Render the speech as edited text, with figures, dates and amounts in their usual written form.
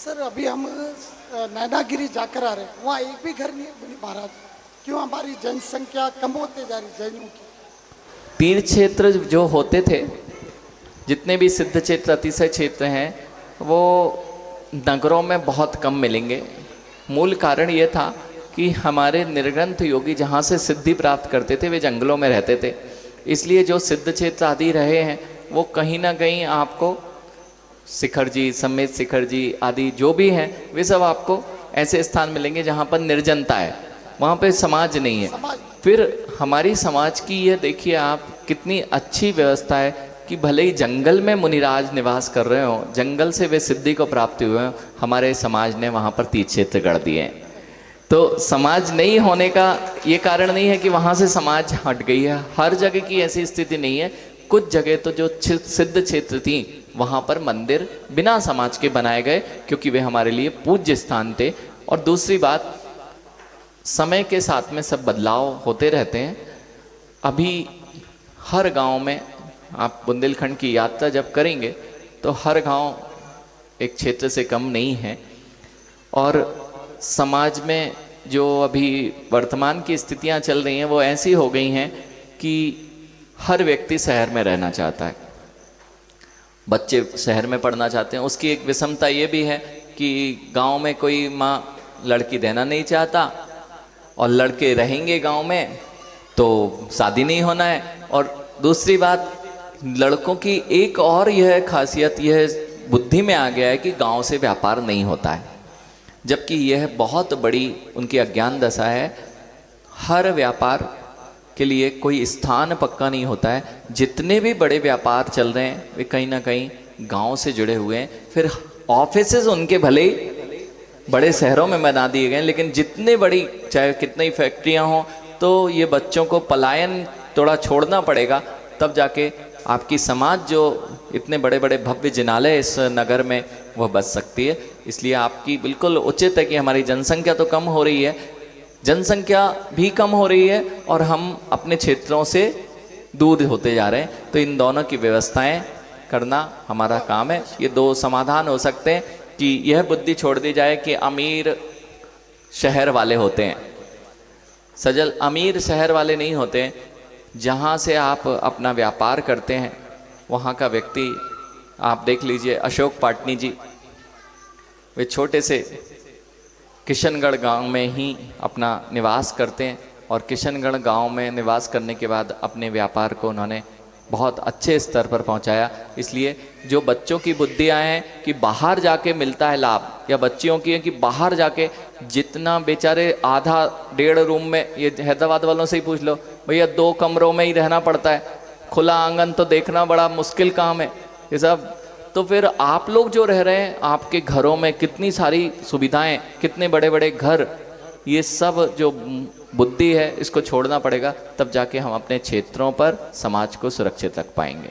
Sir अभी हम नैनागिरी जाकर आ रहे हैं, वहाँ एक भी घर नहीं है बोले महाराज। क्यों हमारी जनसंख्या कम होते जा रही जैनों की? तीर्थ क्षेत्र जो होते थे, जितने भी सिद्ध क्षेत्र अतिशय क्षेत्र हैं, वो नगरों में बहुत कम मिलेंगे। मूल कारण ये था कि हमारे निर्ग्रंथ योगी जहाँ से सिद्धि प्राप्त करते थे वे जंगलों में रहते थे। इसलिए जो सिद्ध क्षेत्र आदि रहे हैं वो कहीं ना कहीं आपको शिखर जी, समेत शिखर जी आदि जो भी हैं वे सब आपको ऐसे स्थान मिलेंगे जहाँ पर निर्जनता है, वहाँ पे समाज नहीं है। समाज फिर हमारी समाज की ये देखिए आप कितनी अच्छी व्यवस्था है कि भले ही जंगल में मुनिराज निवास कर रहे हो, जंगल से वे सिद्धि को प्राप्त हुए हो, हमारे समाज ने वहाँ पर तीर्थ क्षेत्र गढ़ दिए हैं। तो समाज नहीं होने का ये कारण नहीं है कि वहाँ से समाज हट गई है, हर जगह की ऐसी स्थिति नहीं है। कुछ जगह तो जो सिद्ध क्षेत्र थी वहाँ पर मंदिर बिना समाज के बनाए गए क्योंकि वे हमारे लिए पूज्य स्थान थे। और दूसरी बात, समय के साथ में सब बदलाव होते रहते हैं। अभी हर गांव में आप बुंदेलखंड की यात्रा जब करेंगे तो हर गांव एक क्षेत्र से कम नहीं है। और समाज में जो अभी वर्तमान की स्थितियां चल रही हैं वो ऐसी हो गई हैं कि हर व्यक्ति शहर में रहना चाहता है, बच्चे शहर में पढ़ना चाहते हैं। उसकी एक विषमता ये भी है कि गांव में कोई माँ लड़की देना नहीं चाहता और लड़के रहेंगे गांव में तो शादी नहीं होना है। और दूसरी बात, लड़कों की एक और यह खासियत, यह बुद्धि में आ गया है कि गांव से व्यापार नहीं होता है, जबकि यह बहुत बड़ी उनकी अज्ञान दशा है। हर व्यापार के लिए कोई स्थान पक्का नहीं होता है। जितने भी बड़े व्यापार चल रहे हैं वे कहीं ना कहीं गांव से जुड़े हुए हैं। फिर ऑफिसेज उनके भले ही बड़े शहरों में बना दिए गए, लेकिन जितने बड़ी चाहे कितनी फैक्ट्रियां हों तो ये बच्चों को पलायन थोड़ा छोड़ना पड़ेगा, तब जाके आपकी समाज जो इतने बड़े बड़े भव्य जिनालय इस नगर में वह बच सकती है। इसलिए आपकी बिल्कुल उचित है कि हमारी जनसंख्या तो कम हो रही है, जनसंख्या भी कम हो रही है और हम अपने क्षेत्रों से दूर होते जा रहे हैं। तो इन दोनों की व्यवस्थाएं करना हमारा काम है। ये दो समाधान हो सकते हैं कि यह बुद्धि छोड़ दी जाए कि अमीर शहर वाले होते हैं। सजल, अमीर शहर वाले नहीं होते हैं। जहाँ से आप अपना व्यापार करते हैं वहाँ का व्यक्ति, आप देख लीजिए अशोक पाटनी जी, वे छोटे से किशनगढ़ गांव में ही अपना निवास करते हैं और किशनगढ़ गांव में निवास करने के बाद अपने व्यापार को उन्होंने बहुत अच्छे स्तर पर पहुंचाया। इसलिए जो बच्चों की बुद्धियां हैं कि बाहर जाके मिलता है लाभ, या बच्चियों की है कि बाहर जाके जितना बेचारे आधा 1.5 रूम में, ये हैदराबाद वालों से ही पूछ लो भैया, 2 कमरों में ही रहना पड़ता है, खुला आंगन तो देखना बड़ा मुश्किल काम है ये सब। तो फिर आप लोग जो रह रहे हैं, आपके घरों में कितनी सारी सुविधाएं, कितने बड़े बड़े घर, ये सब जो बुद्धि है इसको छोड़ना पड़ेगा, तब जाके हम अपने क्षेत्रों पर समाज को सुरक्षित रख पाएंगे।